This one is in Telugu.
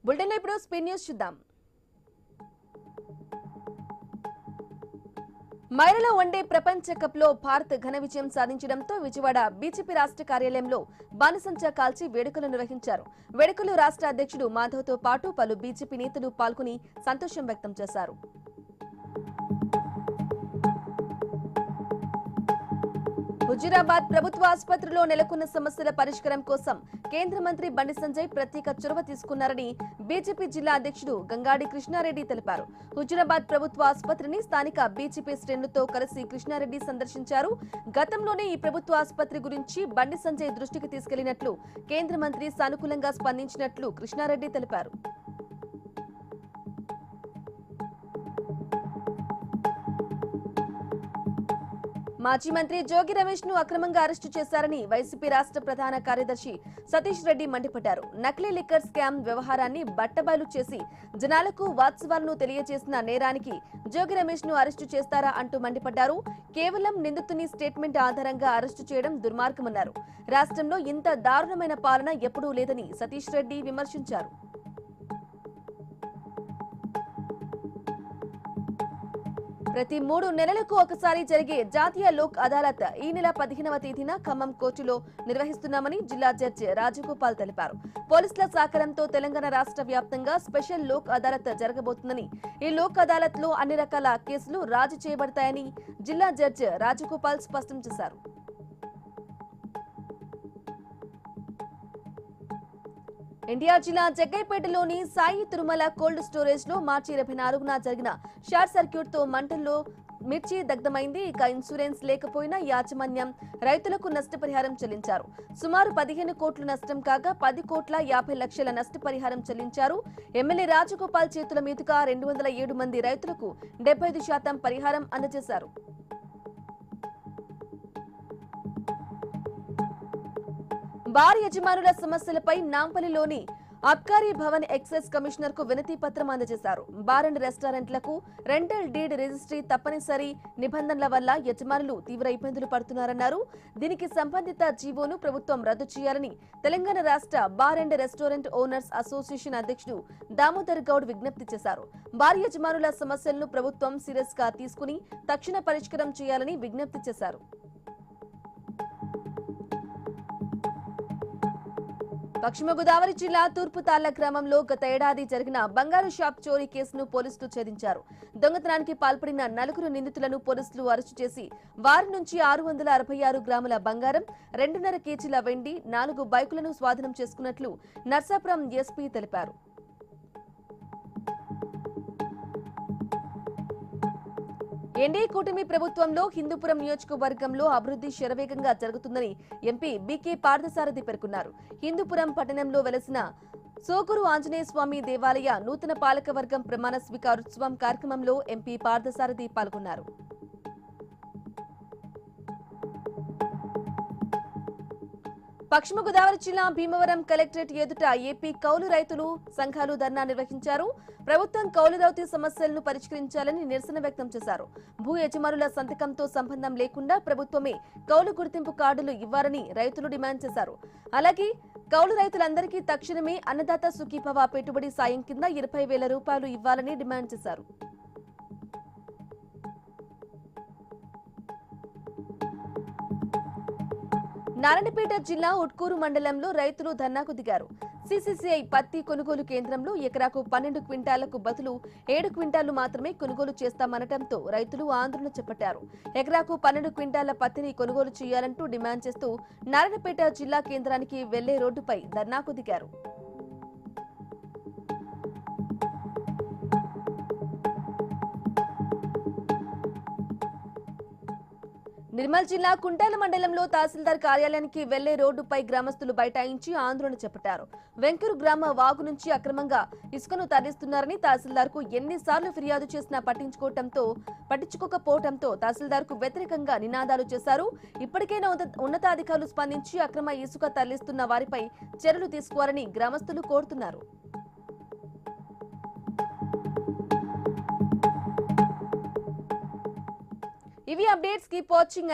బులెటిన్ ఇప్పుడు స్పెయిన్ న్యూస్ చూద్దాం. మహిళల వన్డే ప్రపంచ కప్ లో భారత్ ఘన విజయం సాధించడంతో విజయవాడ బీజేపీ రాష్ట్ర కార్యాలయంలో బాణసంచా కాల్చి వేడుకలు నిర్వహించారు. వేడుకలు రాష్ట్ర అధ్యక్షుడు మాధవ్తో పాటు పలు బీజేపీ నేతలు పాల్గొని సంతోషం వ్యక్తం చేశారు. హుజూరాబాద్ ప్రభుత్వ ఆసుపత్రిలో నెలకొన్న సమస్యల పరిష్కారం కోసం కేంద్ర మంత్రి బండి సంజయ్ ప్రత్యేక చొరవ తీసుకున్నారని బీజేపీ జిల్లా అధ్యక్షుడు గంగాడి కృష్ణారెడ్డి తెలిపారు. హుజూరాబాద్ ప్రభుత్వ ఆసుపత్రిని స్థానిక బీజేపీ శ్రేణులతో కలిసి కృష్ణారెడ్డి సందర్శించారు. గతంలోనే ఈ ప్రభుత్వ ఆసుపత్రి గురించి బండి సంజయ్ దృష్టికి తీసుకెళ్లినట్లు, కేంద్ర మంత్రి సానుకూలంగా స్పందించినట్లు కృష్ణారెడ్డి తెలిపారు. మాజీ మంత్రి జోగి రమేష్ ను అక్రమంగా అరెస్టు చేశారని వైసీపీ రాష్ట్ర ప్రధాన కార్యదర్శి సతీష్ రెడ్డి మండిపడ్డారు. నకిలీ లిక్కర్ స్కామ్ వ్యవహారాన్ని బట్టబయలు చేసి జనాలకు వాస్తవాలను తెలియజేసిన నేరానికి జోగి రమేష్ ను అరెస్టు చేస్తారా అంటూ మండిపడ్డారు. కేవలం నిందితుని స్టేట్మెంట్ ఆధారంగా అరెస్టు చేయడం దుర్మార్గమన్నారు. రాష్ట్రంలో ఇంత దారుణమైన పాలన ఎప్పుడూ లేదని సతీష్ రెడ్డి విమర్శించారు. ప్రతి 3 నెలలకు ఒకసారి జరిగే జాతీయ లోక్ అదాలత్ ఈ నెల 15వ తేదీన ఖమ్మం కోర్టులో నిర్వహిస్తున్నామని జిల్లా జడ్జి రాజగోపాల్ తెలిపారు. పోలీసుల సహకారంతో తెలంగాణ రాష్ట్ర వ్యాప్తంగా స్పెషల్ లోక్ అదాలత్ జరగబోతుందని, ఈ లోక్ అదాలత్ లో అన్ని రకాల కేసులు రాజీ చేయబడతాయని జిల్లా జడ్జి రాజగోపాల్ స్పష్టం చేశారు. ఎన్టీఆర్ జిల్లా జగ్గైపేటలోని సాయి తిరుమల కోల్డ్ స్టోరేజ్ లో మార్చి 24న జరిగిన షార్ట్ సర్క్యూట్ తో మంటల్లో మిర్చి దగ్ధమైంది. ఇక ఇన్సూరెన్స్ లేకపోయినా యాజమాన్యం రైతులకు నష్టపరిహారం చెల్లించారు. సుమారు 15 కోట్ల నష్టం కాగా 10,50,00,000 నష్టపరిహారం చెల్లించారు. ఎమ్మెల్యే రాజగోపాల్ చేతుల మీదుగా 207 మంది రైతులకు 75% పరిహారం అందజేశారు. బార్ యజమానుల సమస్యలపై నాంపల్లిలోని అబ్కారీ భవన్ ఎక్సైజ్ కమిషనర్ కు వినతి పత్రం అందజేశారు. బార్ అండ్ రెస్టారెంట్లకు రెంటల్ డీడ్ రిజిస్ట్రీ తప్పనిసరి నిబంధనల వల్ల యజమానులు తీవ్ర ఇబ్బందులు పడుతున్నారన్నారు. దీనికి సంబంధిత జీవోను ప్రభుత్వం రద్దు చేయాలని తెలంగాణ రాష్ట్ర bar and restaurant owners association అధ్యక్షుడు దామోదర్ గౌడ్ విజ్ఞప్తి చేశారు. బార్ యజమానుల సమస్యలను ప్రభుత్వం సీరియస్ గా తీసుకుని తక్షణ పరిష్కారం చేయాలని విజ్ఞప్తి చేశారు. పశ్చిమ గోదావరి జిల్లా తూర్పుతాళ్ల గ్రామంలో గత ఏడాది జరిగిన బంగారు షాప్ చోరీ కేసును పోలీసులు ఛేదించారు. దొంగతనానికి పాల్పడిన 4 నిందితులను పోలీసులు అరెస్టు చేసి వారి నుంచి 666 గ్రాముల బంగారం, 2.5 కేజీల వెండి, 4 బైకులను స్వాధీనం చేసుకున్నట్లు నర్సాపురం ఎస్పీ తెలిపారు. ఎన్డీఏ కూటమి ప్రభుత్వంలో హిందూపురం నియోజకవర్గంలో అభివృద్ధి శరవేగంగా జరుగుతుందని ఎంపీ బీకే పార్థసారథి పేర్కొన్నారు. హిందూపురం పట్టణంలో వెలసిన సోకూరు ఆంజనేయ స్వామి దేవాలయ నూతన పాలకవర్గం ప్రమాణ స్వీకారోత్సవం కార్యక్రమంలో ఎంపీ పార్థసారథి పాల్గొన్నారు. పశ్చిమ గోదావరి జిల్లా భీమవరం కలెక్టరేట్ ఎదుట ఏపీ కౌలు రైతులు సంఘాలు ధర్నా నిర్వహించారు. ప్రభుత్వం కౌలు రైతు సమస్యలను పరిష్కరించాలని నిరసన వ్యక్తం చేశారు. భూ యజమానుల సంతకంతో సంబంధం లేకుండా ప్రభుత్వమే కౌలు గుర్తింపు కార్డులు ఇవ్వాలని రైతులు డిమాండ్ చేశారు. అలాగే కౌలు రైతులందరికీ తక్షణమే అన్నదాత సుఖీభవ పెట్టుబడి సాయం కింద 20,000 రూపాయలు ఇవ్వాలని డిమాండ్ చేశారు. నారాయణపేట జిల్లా ఉట్కూరు మండలంలో రైతులు ధర్నాకు దిగారు. సీసీసీఐ పత్తి కొనుగోలు కేంద్రంలో ఎకరాకు 12 క్వింటాలకు బదులు 7 క్వింటాలు మాత్రమే కొనుగోలు చేస్తామనటంతో రైతులు ఆందోళన చేపట్టారు. ఎకరాకు 12 క్వింటాల పత్తిని కొనుగోలు చేయాలంటూ డిమాండ్ చేస్తూ నారాయణపేట జిల్లా కేంద్రానికి వెళ్లే రోడ్డుపై ధర్నాకు దిగారు. నిర్మల్ జిల్లా కుంటాల మండలంలో తహసీల్దార్ కార్యాలయానికి వెళ్లే రోడ్డుపై గ్రామస్తులు బైఠాయించి ఆందోళన చేపట్టారు. వెంకూరు గ్రామ వాగు నుంచి అక్రమంగా ఇసుకను తరలిస్తున్నారని తహసీల్దార్ కు ఎన్నిసార్లు ఫిర్యాదు చేసినా పట్టించుకోకపోవడంతో తహసీల్దార్ కు వ్యతిరేకంగా నినాదాలు చేశారు. ఇప్పటికైనా ఉన్నతాధికారులు స్పందించి అక్రమ ఇసుక తరలిస్తున్న వారిపై చర్యలు తీసుకోవాలని గ్రామస్తులు కోరుతున్నారు. ఇవి అప్డేట్స్. Keep watching.